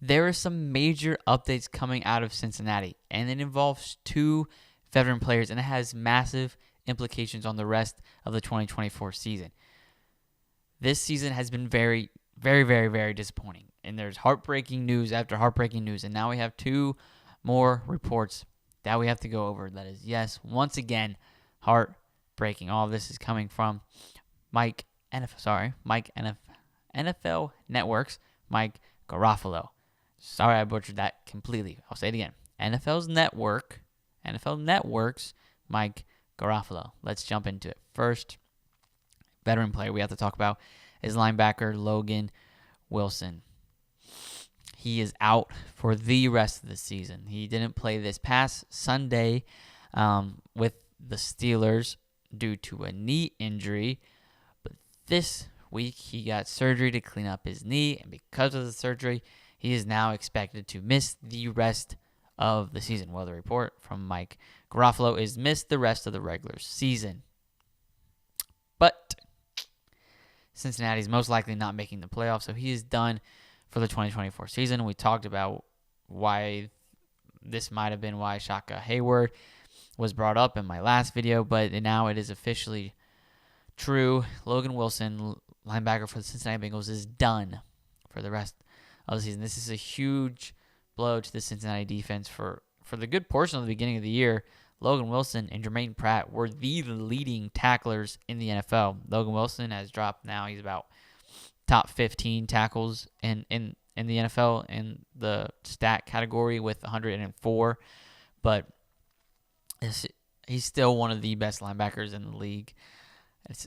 there are some major updates coming out of Cincinnati, and it involves two veteran players, and it has massive implications on the rest of the 2024 season. This season has been very, very, very, very disappointing, and there's heartbreaking news after heartbreaking news, and now we have two more reports that we have to go over. That is, yes, once again, heartbreaking. All of this is coming from NFL Network's Mike Garofalo. Sorry, I butchered that completely. I'll say it again. NFL Network's Mike Garofalo. Let's jump into it. First, veteran player we have to talk about is linebacker Logan Wilson. He is out for the rest of the season. He didn't play this past Sunday with the Steelers due to a knee injury, but this week he got surgery to clean up his knee, and because of the surgery, he is now expected to miss the rest of the season. Well, the report from Mike Garofalo is miss the rest of the regular season. But Cincinnati's most likely not making the playoffs, so he is done for the 2024 season. We talked about why this might have been why Shaka Hayward was brought up in my last video, but now it is officially true. Logan Wilson, linebacker for the Cincinnati Bengals, is done for the rest of the season. This is a huge blow to the Cincinnati defense for the good portion of the beginning of the year. Logan Wilson and Jermaine Pratt were the leading tacklers in the NFL. Logan Wilson has dropped now. He's about top 15 tackles in the NFL in the stat category with 104. But he's still one of the best linebackers in the league.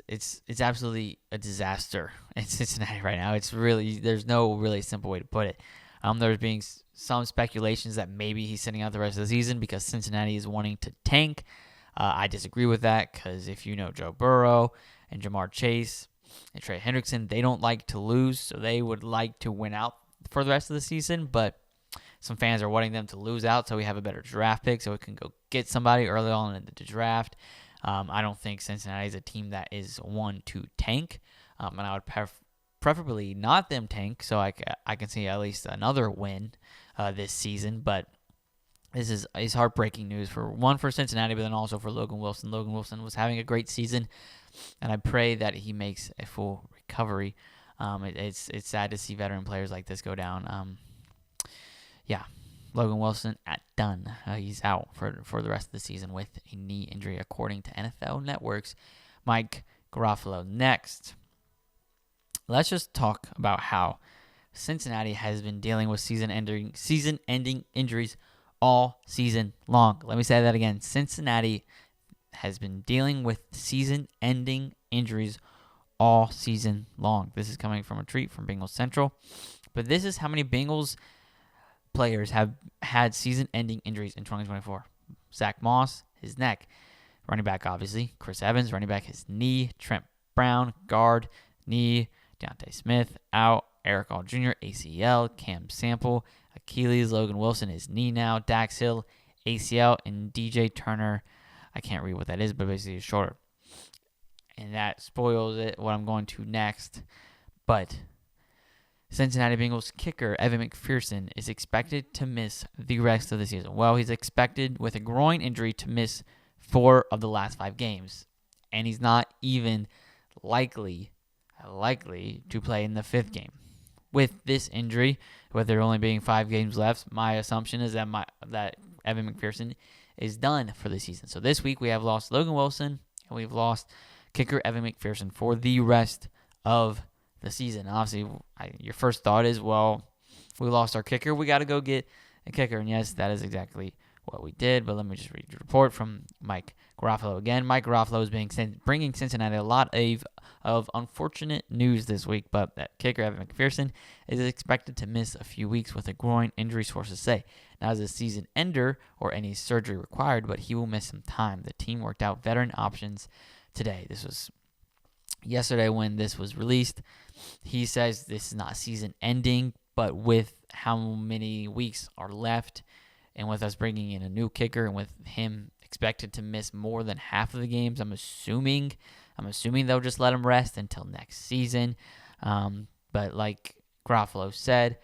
It's absolutely a disaster in Cincinnati right now. It's really, there's no really simple way to put it. There's being some speculations that maybe he's sitting out the rest of the season because Cincinnati is wanting to tank. I disagree with that because if you know Joe Burrow and Jamar Chase and Trey Hendrickson, they don't like to lose, so they would like to win out for the rest of the season, but some fans are wanting them to lose out so we have a better draft pick so we can go get somebody early on in the draft. I don't think Cincinnati is a team that is one to tank, and I would preferably not them tank so I can see at least another win this season. But this is heartbreaking news for Cincinnati, but then also for Logan Wilson. Logan Wilson was having a great season, and I pray that he makes a full recovery. It's sad to see veteran players like this go down. Logan Wilson done. He's out for the rest of the season with a knee injury, according to NFL Network's Mike Garofalo. Next, let's just talk about how Cincinnati has been dealing with season-ending injuries all season long. Let me say that again. Cincinnati has been dealing with season-ending injuries all season long. This is coming from a tweet from Bengals Central. But this is how many Bengals players have had season-ending injuries in 2024. Zach Moss, his neck. Running back, obviously. Chris Evans, running back, his knee. Trent Brown, guard, knee. Deontay Smith, out. Eric All Jr., ACL. Cam Sample, Achilles. Logan Wilson, his knee now. Dax Hill, ACL. And DJ Turner, I can't read what that is, but basically his shoulder. And that spoils it, what I'm going to next. But Cincinnati Bengals kicker Evan McPherson is expected to miss the rest of the season. Well, he's expected with a groin injury to miss 4 of the last 5 games. And he's not even likely to play in the 5th game. With this injury, with there only being 5 games left, my assumption is that Evan McPherson is done for the season. So this week we have lost Logan Wilson and we've lost kicker Evan McPherson for the rest of the season. Obviously, your first thought is, well, we lost our kicker. We got to go get a kicker. And yes, that is exactly what we did. But let me just read the report from Mike Garofalo again. Mike Garofalo is bringing Cincinnati a lot of unfortunate news this week. But that kicker, Evan McPherson, is expected to miss a few weeks with a groin injury, sources say. Now, as a season ender or any surgery required, but he will miss some time. The team worked out veteran options today. This was yesterday when this was released. He says this is not season ending, but with how many weeks are left and with us bringing in a new kicker and with him expected to miss more than half of the games, I'm assuming they'll just let him rest until next season. But like Garofalo said,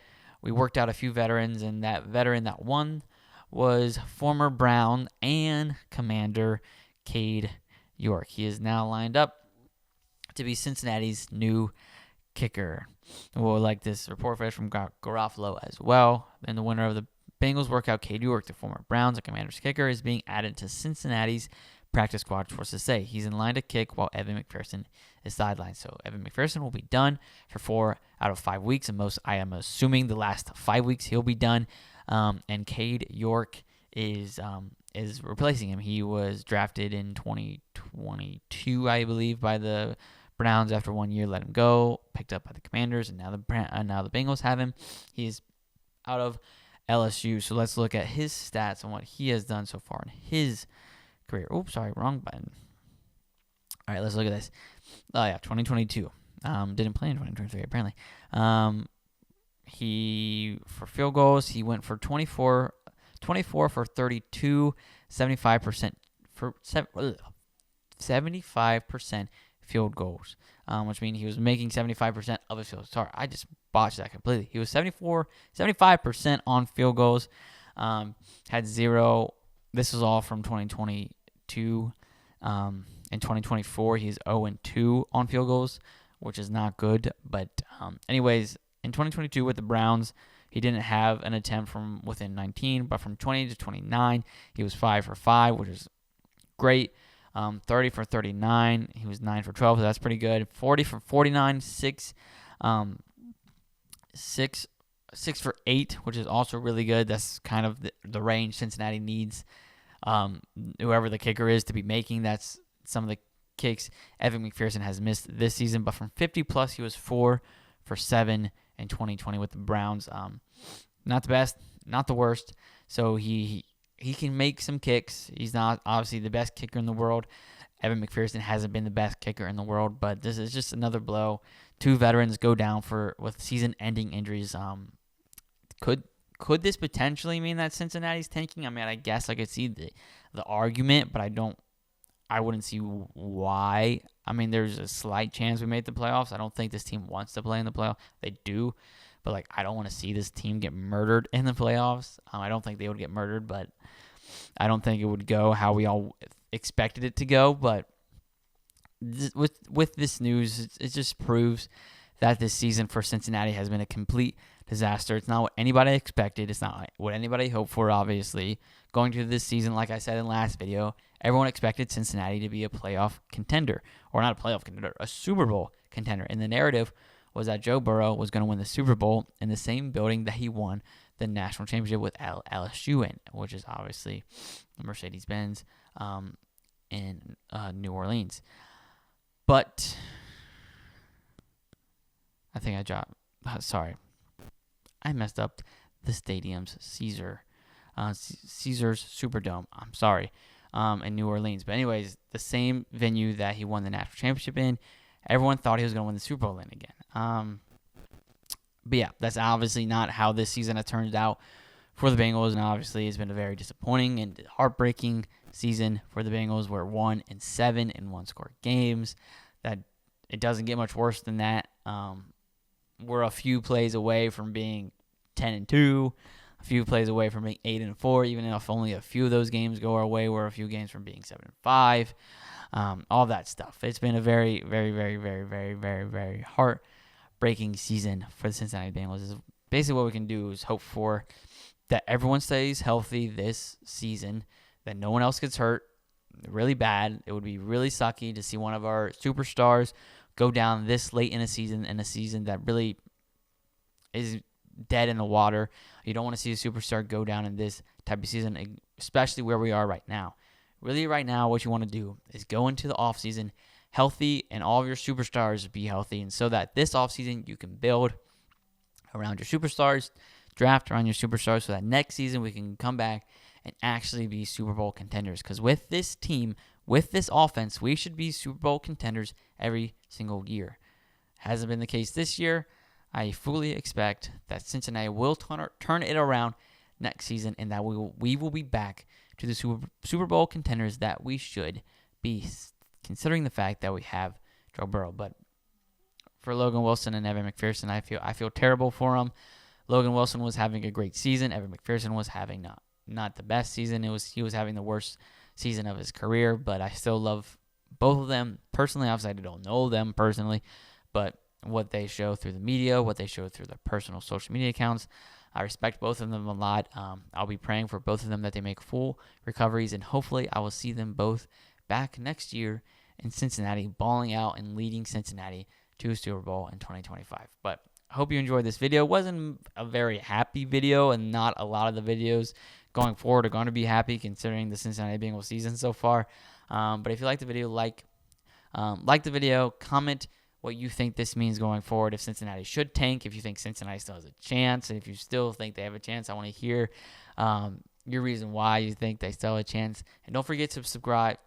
we worked out a few veterans, and that veteran that won was former Brown and Commander Cade York. He is now lined up to be Cincinnati's new kicker. We'll like this report fresh from Garofalo as well. And the winner of the Bengals workout, Cade York, the former Browns and Commanders kicker, is being added to Cincinnati's practice squad. Sources say he's in line to kick while Evan McPherson is sidelined. So Evan McPherson will be done for 4 out of 5 weeks, and I am assuming the last 5 weeks he'll be done. And Cade York is replacing him. He was drafted in 2022, I believe, by the Browns after 1 year, let him go, picked up by the Commanders, and now the Bengals have him. He's out of LSU. So let's look at his stats and what he has done so far in his career. Oops, sorry, wrong button. All right, let's look at this. Oh, yeah, 2022. Didn't play in 2023, apparently. For field goals, he went for 24 for 32, 75% for 75% field goals, which means he was making 75% of his field. Sorry, I just botched that completely. He was 75% on field goals, had 0. This was all from 2022. In 2024, he's 0-2 on field goals, which is not good. But anyways, in 2022 with the Browns, he didn't have an attempt from within 19, but from 20 to 29, he was 5 for 5, which is great. 30 for 39, he was 9 for 12, so that's pretty good. 40 for 49, 6 for 8, which is also really good. That's kind of the range Cincinnati needs whoever the kicker is to be making. That's some of the kicks Evan McPherson has missed this season, but from 50 plus, he was 4 for 7 in 2020 with the Browns. Not the best, not the worst. So he can make some kicks. He's not obviously the best kicker in the world. Evan McPherson hasn't been the best kicker in the world, but this is just another blow. 2 veterans go down with season-ending injuries. Could this potentially mean that Cincinnati's tanking? I mean, I guess I could see the argument, but I wouldn't see why. I mean, there's a slight chance we made the playoffs. I don't think this team wants to play in the playoffs. They do, but I don't want to see this team get murdered in the playoffs. I don't think they would get murdered, but I don't think it would go how we all expected it to go. But with this news, it just proves that this season for Cincinnati has been a complete disaster. It's not what anybody expected. It's not what anybody hoped for, obviously. Going to this season, like I said in the last video, everyone expected Cincinnati to be a playoff contender. Or not a playoff contender, a Super Bowl contender. And the narrative was that Joe Burrow was going to win the Super Bowl in the same building that he won the national championship with LSU in, which is obviously Mercedes-Benz in New Orleans. But I think I dropped. Sorry. I messed up the stadium's Caesars Superdome. I'm sorry, in New Orleans. But anyways, the same venue that he won the national championship in. Everyone thought he was going to win the Super Bowl in again. But yeah, that's obviously not how this season has turned out for the Bengals, and obviously it's been a very disappointing and heartbreaking season for the Bengals. We're 1-7 in one-score games. That it doesn't get much worse than that. We're a few plays away from being 10-2, a few plays away from being 8-4. Even if only a few of those games go our way, we're a few games from being 7-5. All that stuff. It's been a very, very, very, very, very, very, very heartbreaking season for the Cincinnati Bengals. Basically, what we can do is hope for that everyone stays healthy this season, that no one else gets hurt really bad. It would be really sucky to see one of our superstars go down this late in a season that really is dead in the water. You don't want to see a superstar go down in this type of season, especially where we are right now. Really, right now, what you want to do is go into the offseason healthy and all of your superstars be healthy, and so that this offseason you can build around your superstars, draft around your superstars, so that next season we can come back and actually be Super Bowl contenders. Because with this team, with this offense, we should be Super Bowl contenders every single year. Hasn't been the case this year. I fully expect that Cincinnati will turn it around next season, and that we will be back to the Super Bowl contenders that we should be, considering the fact that we have Joe Burrow. But for Logan Wilson and Evan McPherson, I feel terrible for them. Logan Wilson was having a great season. Evan McPherson was having not the best season. He was having the worst season of his career, but I still love both of them. Personally, obviously I don't know them personally, but what they show through the media, what they show through their personal social media accounts, I respect both of them a lot. I'll be praying for both of them that they make full recoveries, and hopefully I will see them both back next year in Cincinnati, balling out and leading Cincinnati to a Super Bowl in 2025. But I hope you enjoyed this video. It wasn't a very happy video, and not a lot of the videos going forward are going to be happy considering the Cincinnati Bengals season so far. But if you like the video, like the video, comment what you think this means going forward, if Cincinnati should tank, if you think Cincinnati still has a chance, and if you still think they have a chance. I want to hear your reason why you think they still have a chance. And don't forget to subscribe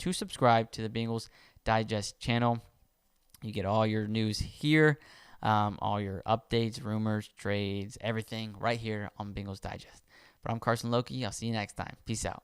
to the Bengals Digest channel. You get all your news here, all your updates, rumors, trades, everything right here on Bengals Digest. But I'm Carson Lokey. I'll see you next time. Peace out.